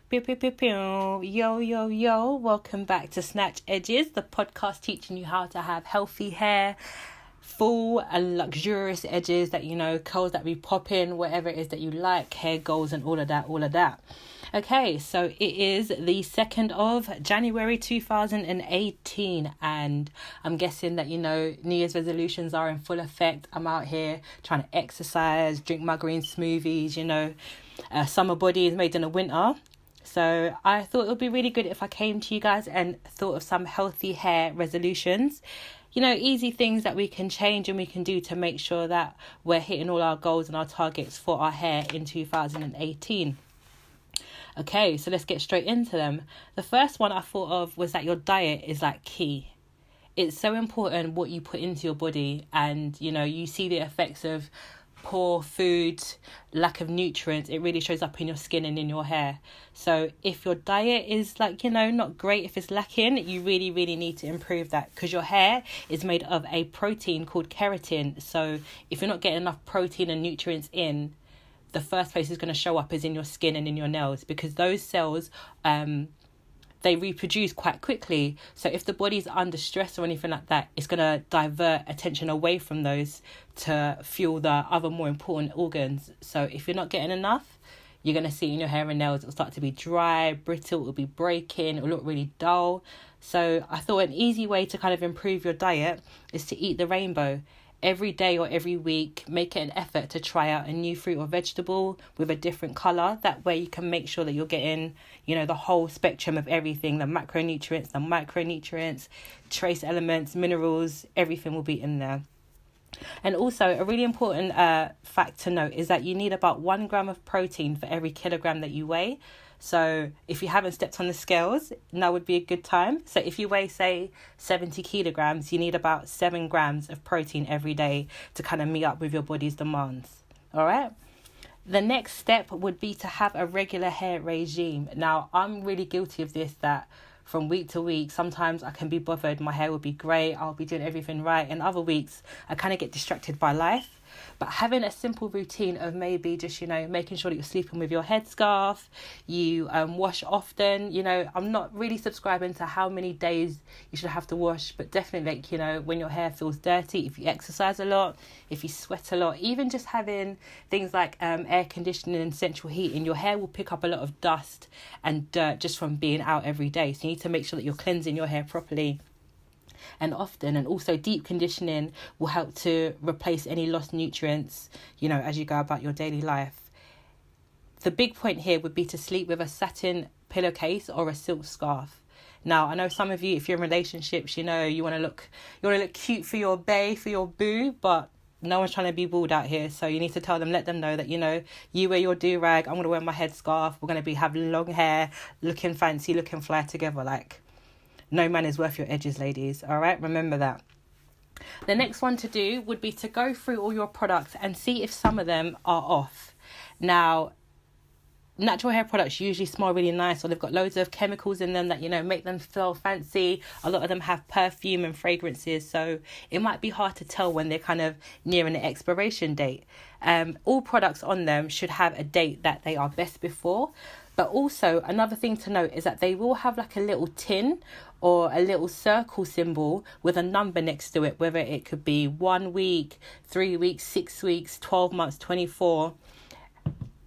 Pew, pew, pew, pew. Yo, yo, yo. Welcome back to Snatched Edges, the podcast teaching you how to have healthy hair, full and luxurious edges that, curls that be popping, whatever it is that you like, hair goals and all of that. Okay, so it is the 2nd of January 2018 and I'm guessing that, New Year's resolutions are in full effect. I'm out here trying to exercise, drink my green smoothies, summer body is made in the winter. So I thought it would be really good if I came to you guys and thought of some healthy hair resolutions. Easy things that we can change and we can do to make sure that we're hitting all our goals and our targets for our hair in 2018. Okay, so let's get straight into them. The first one I thought of was that your diet is key. It's so important what you put into your body, and you see the effects of poor food, lack of nutrients. It really shows up in your skin and in your hair. So if your diet is not great, if it's lacking, you really need to improve that, because your hair is made of a protein called keratin. So if you're not getting enough protein and nutrients in, the first place is going to show up is in your skin and in your nails, because those cells they reproduce quite quickly. So if the body's under stress or anything like that, it's going to divert attention away from those to fuel the other more important organs. So if you're not getting enough, you're going to see in your hair and nails, it'll start to be dry, brittle, it'll be breaking, it'll look really dull. So I thought an easy way to kind of improve your diet is to eat the rainbow. Every day or every week, make it an effort to try out a new fruit or vegetable with a different colour. That way you can make sure that you're getting, the whole spectrum of everything, the macronutrients, the micronutrients, trace elements, minerals, everything will be in there. And also a really important fact to note is that you need about 1 gram of protein for every kilogram that you weigh. So if you haven't stepped on the scales, now would be a good time. So if you weigh, say, 70 kilograms, you need about 7 grams of protein every day to kind of meet up with your body's demands. All right. The next step would be to have a regular hair regime. Now, I'm really guilty of this, that from week to week, sometimes I can be bothered. My hair will be great. I'll be doing everything right. And other weeks, I kind of get distracted by life. But having a simple routine of maybe just, making sure that you're sleeping with your headscarf, you wash often. I'm not really subscribing to how many days you should have to wash, but definitely when your hair feels dirty, if you exercise a lot, if you sweat a lot, even just having things like air conditioning and central heating, your hair will pick up a lot of dust and dirt just from being out every day. So you need to make sure that you're cleansing your hair properly and often. And also deep conditioning will help to replace any lost nutrients, as you go about your daily life. The big point here would be to sleep with a satin pillowcase or a silk scarf. Now, I know some of you, if you're in relationships, you want to look cute for your bae, for your boo, but no one's trying to be bald out here. So you need to let them know that, you wear your do-rag, I'm going to wear my headscarf, we're going to have long hair, looking fancy, looking fly together. No man is worth your edges, ladies. All right, remember that. The next one to do would be to go through all your products and see if some of them are off. Now, natural hair products usually smell really nice, or they've got loads of chemicals in them that, make them feel fancy. A lot of them have perfume and fragrances, so it might be hard to tell when they're kind of nearing the expiration date. All products on them should have a date that they are best before. But also another thing to note is that they will have a little tin or a little circle symbol with a number next to it, whether it could be 1 week, 3 weeks, 6 weeks, 12 months, 24.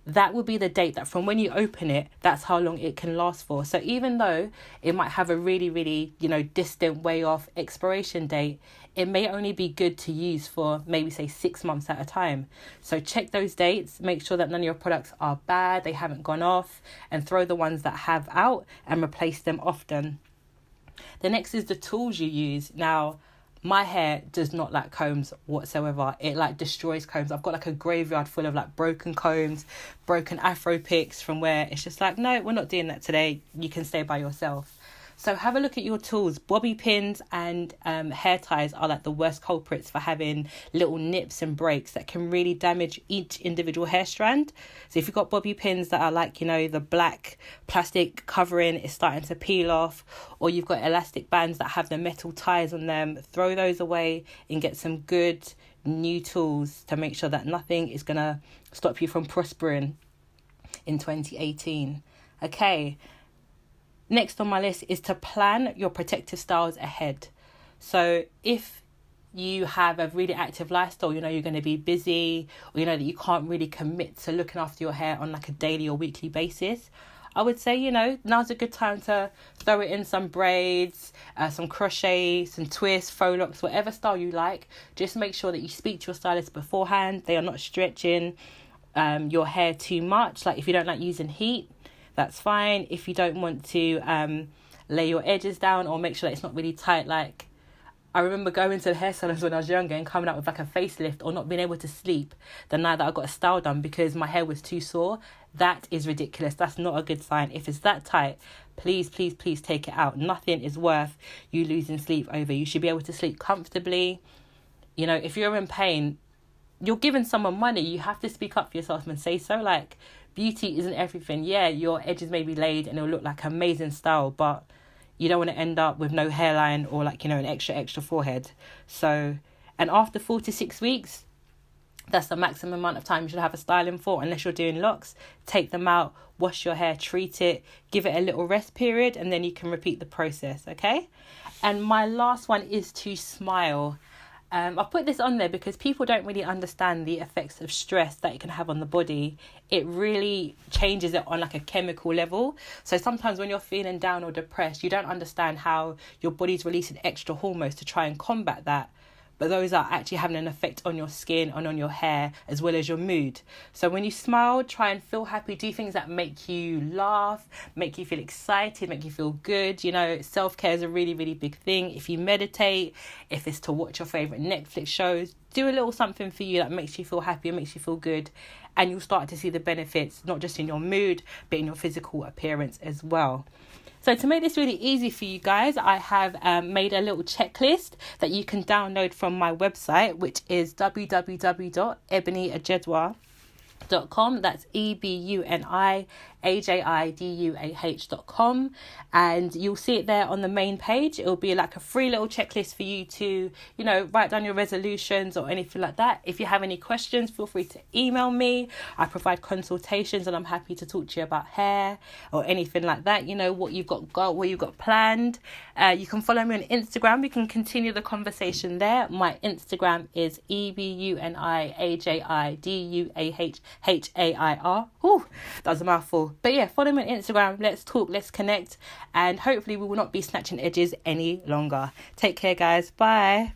That will be the date that from when you open it, that's how long it can last for. So even though it might have a really, distant way off expiration date, it may only be good to use for maybe say 6 months at a time. So check those dates, make sure that none of your products are bad, they haven't gone off, and throw the ones that have out and replace them often. The next is the tools you use. Now, my hair does not like combs whatsoever. It destroys combs. I've got a graveyard full of broken combs, broken afro picks from where it's just no, we're not doing that today. You can stay by yourself. So have a look at your tools. Bobby pins and hair ties are the worst culprits for having little nips and breaks that can really damage each individual hair strand. So if you've got bobby pins that are the black plastic covering is starting to peel off, or you've got elastic bands that have the metal ties on them, throw those away and get some good new tools to make sure that nothing is going to stop you from prospering in 2018. Okay, next on my list is to plan your protective styles ahead. So if you have a really active lifestyle, you know you're going to be busy, or you know that you can't really commit to looking after your hair on like a daily or weekly basis, I would say, you know, now's a good time to throw it in some braids, some crochet, some twists, faux locks, whatever style you like. Just make sure that you speak to your stylist beforehand. They are not stretching your hair too much. Like if you don't like using heat, that's fine. If you don't want to lay your edges down, or make sure that it's not really tight, like I remember going to the hair salons when I was younger and coming out with like a facelift, or not being able to sleep the night that I got a style done because my hair was too sore. That is ridiculous. That's not a good sign. If it's that tight, please, please, please take it out. Nothing is worth you losing sleep over. You should be able to sleep comfortably. You know, if you're in pain, you're giving someone money. You have to speak up for yourself and say so. Like, beauty isn't everything. Yeah, your edges may be laid and it'll look like amazing style, but you don't want to end up with no hairline or like, you know, an extra forehead. So, and after 4 to 6 weeks, that's the maximum amount of time you should have a styling for, unless you're doing locks. Take them out, wash your hair, treat it, give it a little rest period, and then you can repeat the process, okay? And my last one is to smile. I put this on there because people don't really understand the effects of stress that it can have on the body. It really changes it on like a chemical level. So sometimes when you're feeling down or depressed, you don't understand how your body's releasing extra hormones to try and combat that. But those are actually having an effect on your skin and on your hair as well as your mood. So when you smile, try and feel happy. Do things that make you laugh, make you feel excited, make you feel good. You know, self-care is a really, really big thing. If you meditate, if it's to watch your favourite Netflix shows, do a little something for you that makes you feel happy and makes you feel good. And you'll start to see the benefits, not just in your mood, but in your physical appearance as well. So to make this really easy for you guys, I have made a little checklist that you can download from my website, which is www.ebonyajedwa.com. That's EBUNIAJIDUAH.com, and you'll see it there on the main page. It'll be like a free little checklist for you to, you know, write down your resolutions or anything like that. If you have any questions, feel free to email me. I provide consultations and I'm happy to talk to you about hair or anything like that. You know, what you've got what you've got planned. You can follow me on Instagram. We can continue the conversation there. My Instagram is EBUNIAJIDUAHHAIR. Ooh, that was a mouthful. But yeah, follow me on Instagram. Let's talk, let's connect, and hopefully we will not be snatching edges any longer. Take care, guys. Bye.